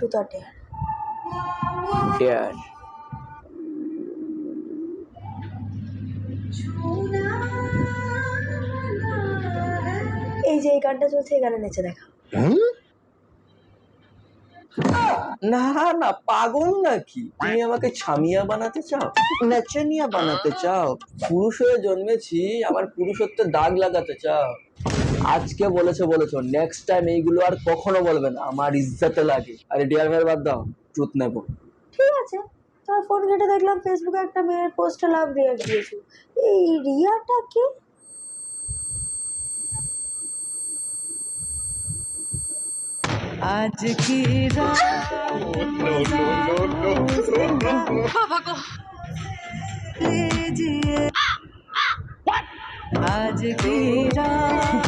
Truth or dare? Dare. এই যে এই গানটা চলছে, এই গানে নেচে দেখা। না না, পাগল নাকি তুমি? আমাকে ছামিয়া বানাতে চাও, নাচনিয়া বানাতে চাও? পুরুষ হয়ে জন্মেছি, আমার পুরুষত্বের দাগ লাগাতে চাও? আজকে বলেছো, নেক্সট টাইম এইগুলো আর কখনো বলবে না, আমার ইজ্জতে লাগে। আরে ডিয়ার ভাই বাদ দাও, ট্রুথ নেবো। ঠিক আছে, তোমার ফোন ঘেটে দেখলাম ফেসবুকে একটা মেয়ের পোস্টে লাভ রিয়াক্ট দিয়েছো। এই রিয়াটা কে? आज की लीजिए आज की रात